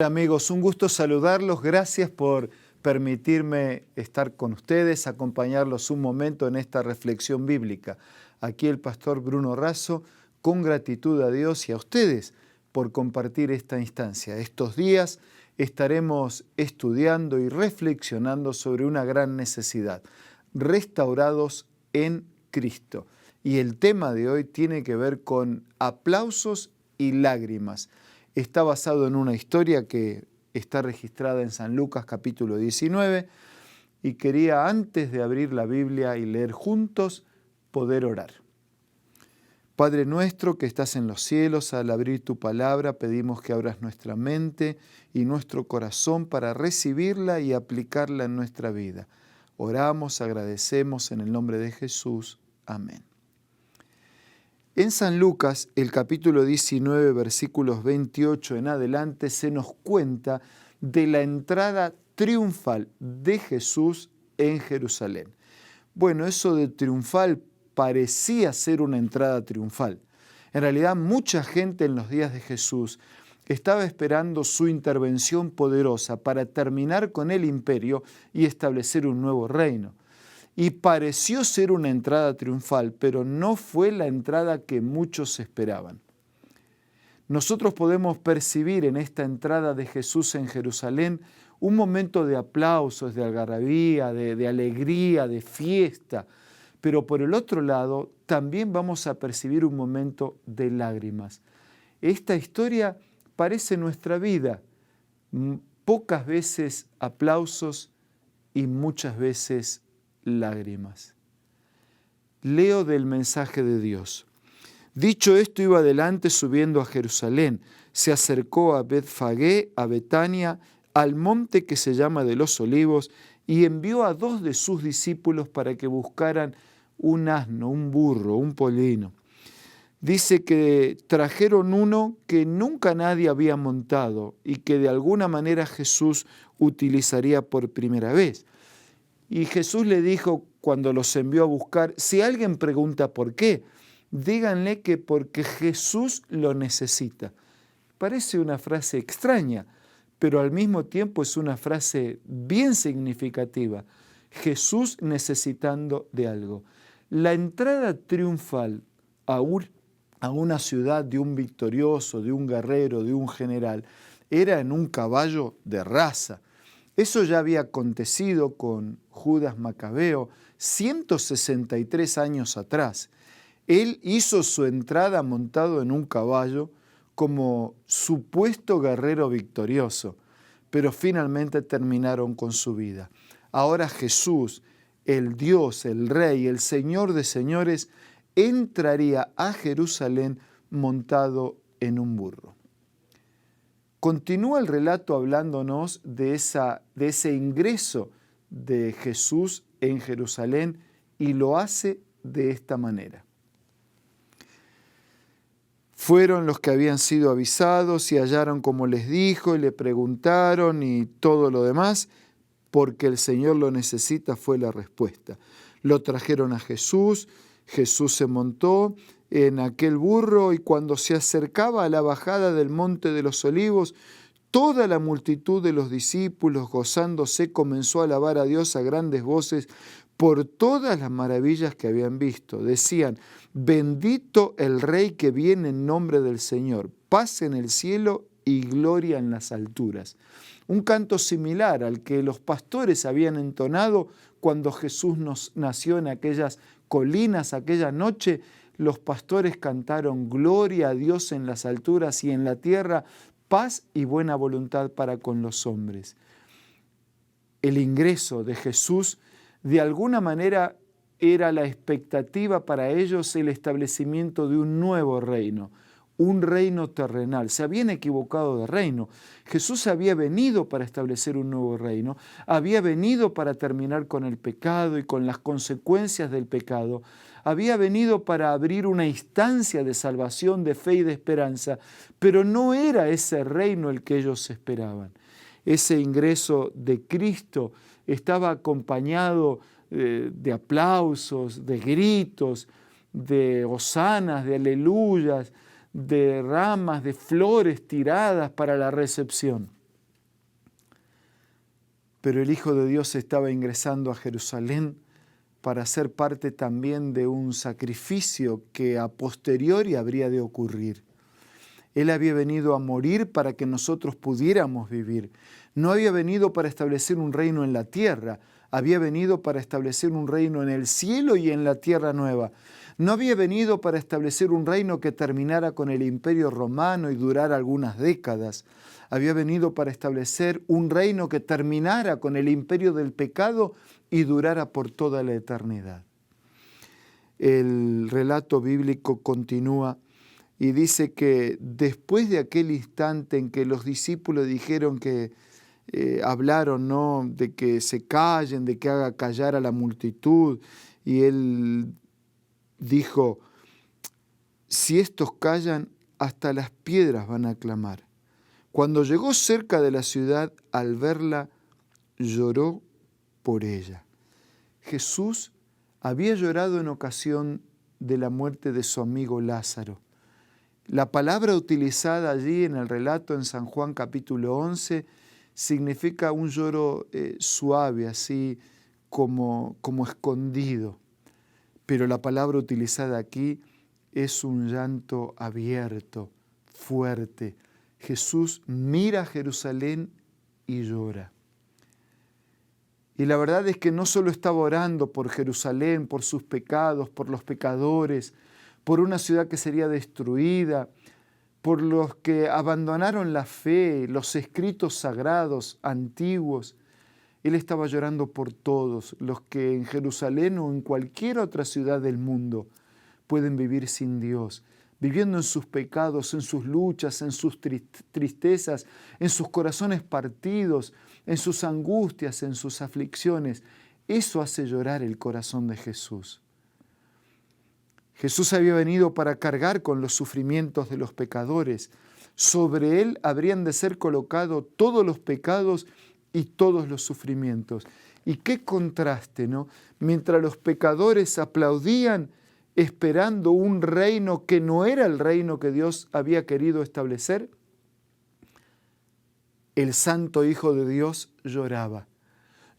Hola amigos, un gusto saludarlos. Gracias por permitirme estar con ustedes, acompañarlos un momento en esta reflexión bíblica. Aquí el pastor Bruno Razo, con gratitud a Dios y a ustedes por compartir esta instancia. Estos días estaremos estudiando y reflexionando sobre una gran necesidad: restaurados en Cristo. Y el tema de hoy tiene que ver con aplausos y lágrimas. Está basado en una historia que está registrada en San Lucas capítulo 19 y quería, antes de abrir la Biblia y leer juntos, poder orar. Padre nuestro que estás en los cielos, al abrir tu palabra pedimos que abras nuestra mente y nuestro corazón para recibirla y aplicarla en nuestra vida. Oramos, agradecemos en el nombre de Jesús. Amén. En San Lucas, el capítulo 19, versículos 28 en adelante, se nos cuenta de la entrada triunfal de Jesús en Jerusalén. Bueno, eso de triunfal parecía ser una entrada triunfal. En realidad, mucha gente en los días de Jesús estaba esperando su intervención poderosa para terminar con el imperio y establecer un nuevo reino. Y pareció ser una entrada triunfal, pero no fue la entrada que muchos esperaban. Nosotros podemos percibir en esta entrada de Jesús en Jerusalén un momento de aplausos, de algarabía, de alegría, de fiesta. Pero por el otro lado, también vamos a percibir un momento de lágrimas. Esta historia parece nuestra vida. Pocas veces aplausos y muchas veces lágrimas. Leo del mensaje de Dios. Dicho esto, iba adelante subiendo a Jerusalén. Se acercó a Betfagé, a Betania, al monte que se llama de los Olivos, y envió a 2 de sus discípulos para que buscaran un asno, un burro, un pollino. Dice que trajeron uno que nunca nadie había montado y que de alguna manera Jesús utilizaría por primera vez. Y Jesús le dijo cuando los envió a buscar: si alguien pregunta por qué, díganle que porque Jesús lo necesita. Parece una frase extraña, pero al mismo tiempo es una frase bien significativa. Jesús necesitando de algo. La entrada triunfal a una ciudad de un victorioso, de un guerrero, de un general, era en un caballo de raza. Eso ya había acontecido con Judas Macabeo 163 años atrás. Él hizo su entrada montado en un caballo como supuesto guerrero victorioso, pero finalmente terminaron con su vida. Ahora Jesús, el Dios, el Rey, el Señor de señores, entraría a Jerusalén montado en un burro. Continúa el relato hablándonos de ese ingreso de Jesús en Jerusalén y lo hace de esta manera. Fueron los que habían sido avisados y hallaron como les dijo y le preguntaron y todo lo demás, porque el Señor lo necesita, fue la respuesta. Lo trajeron a Jesús, Jesús se montó en aquel burro y cuando se acercaba a la bajada del monte de los Olivos, toda la multitud de los discípulos, gozándose, comenzó a alabar a Dios a grandes voces por todas las maravillas que habían visto. Decían: bendito el Rey que viene en nombre del Señor, paz en el cielo y gloria en las alturas. Un canto similar al que los pastores habían entonado cuando Jesús nació en aquellas colinas, aquella noche. Los pastores cantaron: gloria a Dios en las alturas y en la tierra, paz y buena voluntad para con los hombres. El ingreso de Jesús de alguna manera era la expectativa para ellos, el establecimiento de un nuevo reino, un reino terrenal. Se habían equivocado de reino. Jesús había venido para establecer un nuevo reino, había venido para terminar con el pecado y con las consecuencias del pecado, había venido para abrir una instancia de salvación, de fe y de esperanza, pero no era ese reino el que ellos esperaban. Ese ingreso de Cristo estaba acompañado de aplausos, de gritos, de hosanas, de aleluyas, de ramas, de flores tiradas para la recepción. pero el Hijo de Dios estaba ingresando a Jerusalén para ser parte también de un sacrificio que a posteriori habría de ocurrir. Él había venido a morir para que nosotros pudiéramos vivir. No había venido para establecer un reino en la tierra, había venido para establecer un reino en el cielo y en la tierra nueva. No había venido para establecer un reino que terminara con el imperio romano y durara algunas décadas. Había venido para establecer un reino que terminara con el imperio del pecado y durara por toda la eternidad. El relato bíblico continúa y dice que después de aquel instante en que los discípulos dijeron que hablaron, ¿no?, de que se callen, de que haga callar a la multitud, y él dijo: si estos callan, hasta las piedras van a clamar. Cuando llegó cerca de la ciudad, al verla, lloró por ella. Jesús había llorado en ocasión de la muerte de su amigo Lázaro. La palabra utilizada allí en el relato en San Juan capítulo 11 significa un lloro suave, así como escondido. Pero la palabra utilizada aquí es un llanto abierto, fuerte. Jesús mira a Jerusalén y llora. Y la verdad es que no solo estaba orando por Jerusalén, por sus pecados, por los pecadores, por una ciudad que sería destruida, por los que abandonaron la fe, los escritos sagrados antiguos. Él estaba llorando por todos los que en Jerusalén o en cualquier otra ciudad del mundo pueden vivir sin Dios, viviendo en sus pecados, en sus luchas, en sus tristezas, en sus corazones partidos, en sus angustias, en sus aflicciones. Eso hace llorar el corazón de Jesús. Jesús había venido para cargar con los sufrimientos de los pecadores. Sobre Él habrían de ser colocados todos los pecados y todos los sufrimientos. Y qué contraste, ¿no? Mientras los pecadores aplaudían esperando un reino que no era el reino que Dios había querido establecer, el Santo Hijo de Dios lloraba.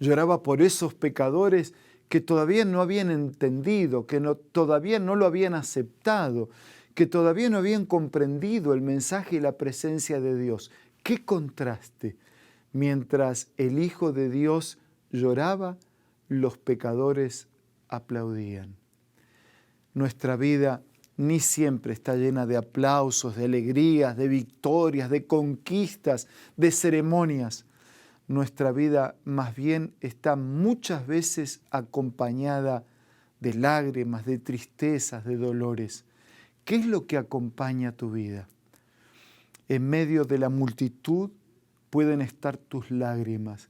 Lloraba por esos pecadores que todavía no habían entendido, que todavía no lo habían aceptado, que todavía no habían comprendido el mensaje y la presencia de Dios. ¡Qué contraste! Mientras el Hijo de Dios lloraba, los pecadores aplaudían. Nuestra vida ni siempre está llena de aplausos, de alegrías, de victorias, de conquistas, de ceremonias. Nuestra vida más bien está muchas veces acompañada de lágrimas, de tristezas, de dolores. ¿Qué es lo que acompaña tu vida? En medio de la multitud pueden estar tus lágrimas.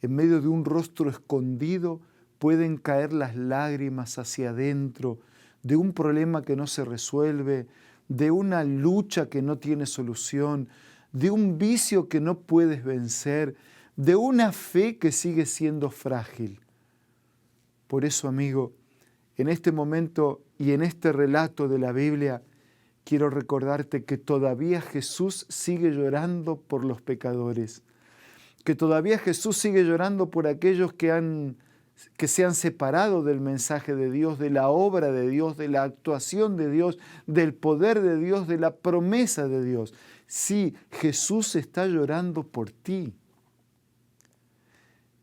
En medio de un rostro escondido pueden caer las lágrimas hacia adentro, de un problema que no se resuelve, de una lucha que no tiene solución, de un vicio que no puedes vencer, de una fe que sigue siendo frágil. Por eso, amigo, en este momento y en este relato de la Biblia, quiero recordarte que todavía Jesús sigue llorando por los pecadores, que todavía Jesús sigue llorando por aquellos que se han separado del mensaje de Dios, de la obra de Dios, de la actuación de Dios, del poder de Dios, de la promesa de Dios. Sí, Jesús está llorando por ti.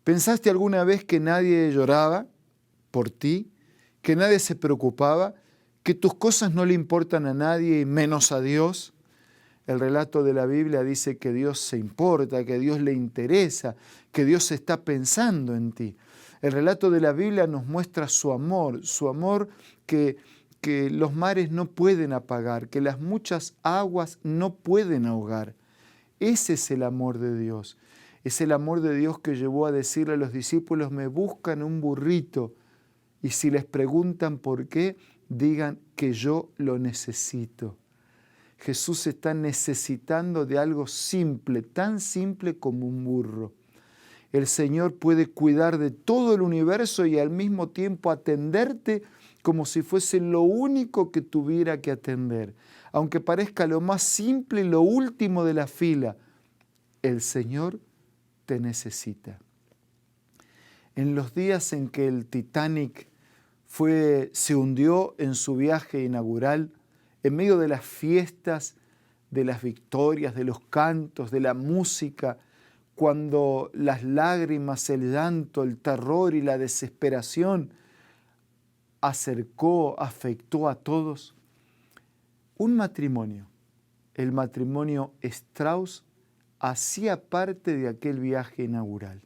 ¿Pensaste alguna vez que nadie lloraba por ti? ¿Que nadie se preocupaba? ¿Que tus cosas no le importan a nadie y menos a Dios? El relato de la Biblia dice que Dios se importa, que Dios le interesa, que Dios está pensando en ti. El relato de la Biblia nos muestra su amor que los mares no pueden apagar, que las muchas aguas no pueden ahogar. Ese es el amor de Dios. Es el amor de Dios que llevó a decirle a los discípulos: me buscan un burrito, y si les preguntan por qué, digan que yo lo necesito. Jesús está necesitando de algo simple, tan simple como un burro. El Señor puede cuidar de todo el universo y al mismo tiempo atenderte como si fuese lo único que tuviera que atender. Aunque parezca lo más simple y lo último de la fila, el Señor te necesita. En los días en que el Titanic se hundió en su viaje inaugural, en medio de las fiestas, de las victorias, de los cantos, de la música, cuando las lágrimas, el llanto, el terror y la desesperación afectó a todos, un matrimonio, el matrimonio Strauss, hacía parte de aquel viaje inaugural.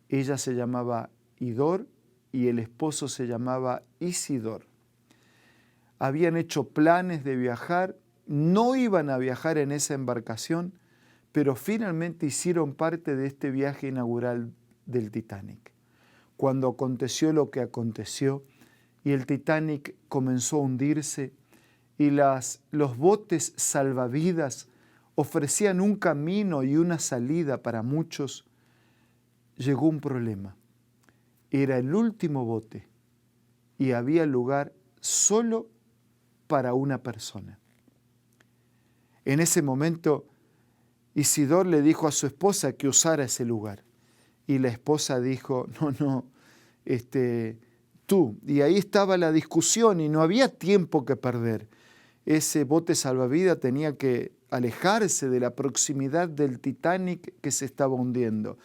Ella se llamaba Idor y el esposo se llamaba Isidor. Habían hecho planes de viajar, no iban a viajar en esa embarcación, pero finalmente hicieron parte de este viaje inaugural del Titanic. Cuando aconteció lo que aconteció y el Titanic comenzó a hundirse y los botes salvavidas ofrecían un camino y una salida para muchos, llegó un problema. Era el último bote y había lugar solo para una persona. En ese momento, Isidor le dijo a su esposa que usara ese lugar. Y la esposa dijo, no, tú. Y ahí estaba la discusión y no había tiempo que perder. Ese bote salvavidas tenía que alejarse de la proximidad del Titanic que se estaba hundiendo.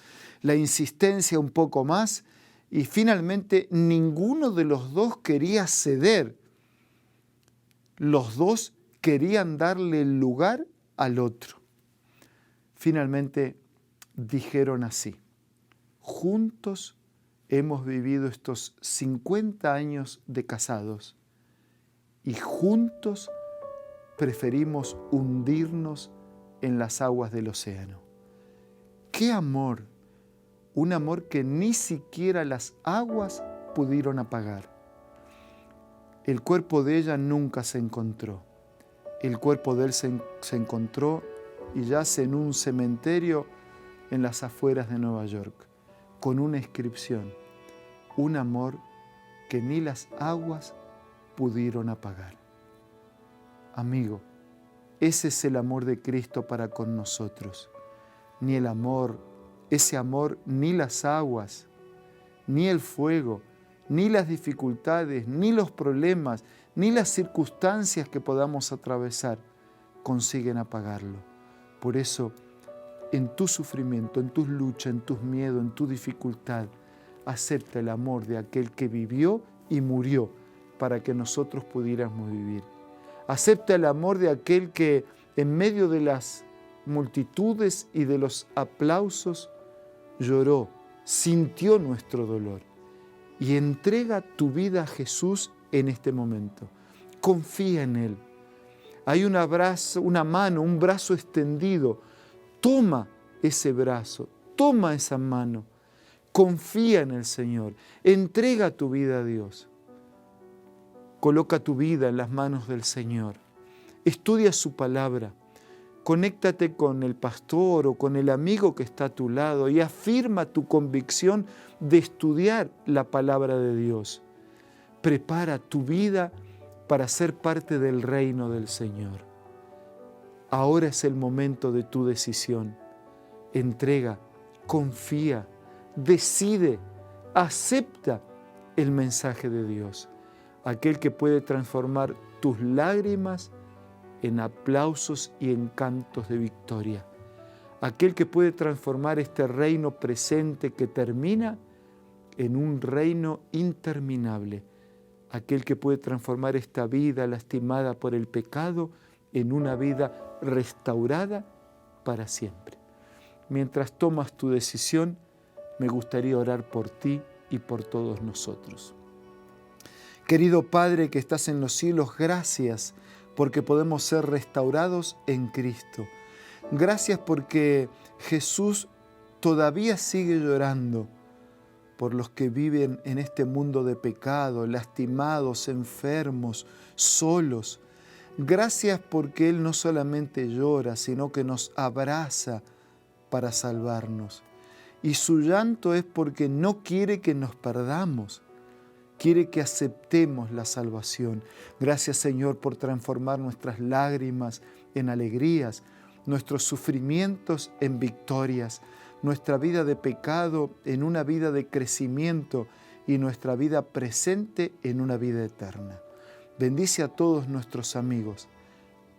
La insistencia un poco más y finalmente ninguno de los dos quería ceder. Los dos querían darle el lugar al otro. Finalmente dijeron así: juntos hemos vivido estos 50 años de casados y juntos preferimos hundirnos en las aguas del océano. ¡Qué amor! Un amor que ni siquiera las aguas pudieron apagar. El cuerpo de ella nunca se encontró. El cuerpo de él se encontró y yace en un cementerio en las afueras de Nueva York, con una inscripción: un amor que ni las aguas pudieron apagar. Amigo, ese es el amor de Cristo para con nosotros. Ni el amor, ese amor, ni las aguas, ni el fuego, ni las dificultades, ni los problemas, ni las circunstancias que podamos atravesar consiguen apagarlo. Por eso, en tu sufrimiento, en tus luchas, en tus miedos, en tu dificultad, acepta el amor de aquel que vivió y murió para que nosotros pudiéramos vivir. Acepta el amor de aquel que en medio de las multitudes y de los aplausos lloró, sintió nuestro dolor. Y entrega tu vida a Jesús en este momento. Confía en Él. Hay un abrazo, una mano, un brazo extendido. Toma ese brazo, toma esa mano. Confía en el Señor. Entrega tu vida a Dios. Coloca tu vida en las manos del Señor. Estudia su palabra. Conéctate con el pastor o con el amigo que está a tu lado y afirma tu convicción de estudiar la palabra de Dios. Prepara tu vida para ser parte del reino del Señor. Ahora es el momento de tu decisión. Entrega, confía, decide, acepta el mensaje de Dios, aquel que puede transformar tus lágrimas en aplausos y en cantos de victoria. Aquel que puede transformar este reino presente que termina en un reino interminable. Aquel que puede transformar esta vida lastimada por el pecado en una vida restaurada para siempre. Mientras tomas tu decisión, me gustaría orar por ti y por todos nosotros. Querido Padre que estás en los cielos, gracias porque podemos ser restaurados en Cristo. Gracias porque Jesús todavía sigue llorando por los que viven en este mundo de pecado, lastimados, enfermos, solos. Gracias porque Él no solamente llora, sino que nos abraza para salvarnos. Y su llanto es porque no quiere que nos perdamos. Quiere que aceptemos la salvación. Gracias, Señor, por transformar nuestras lágrimas en alegrías, nuestros sufrimientos en victorias. nuestra vida de pecado en una vida de crecimiento y nuestra vida presente en una vida eterna. Bendice a todos nuestros amigos,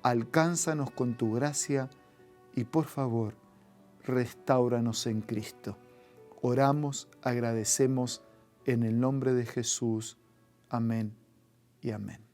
alcánzanos con tu gracia y por favor, restáuranos en Cristo. Oramos, agradecemos en el nombre de Jesús. Amén y amén.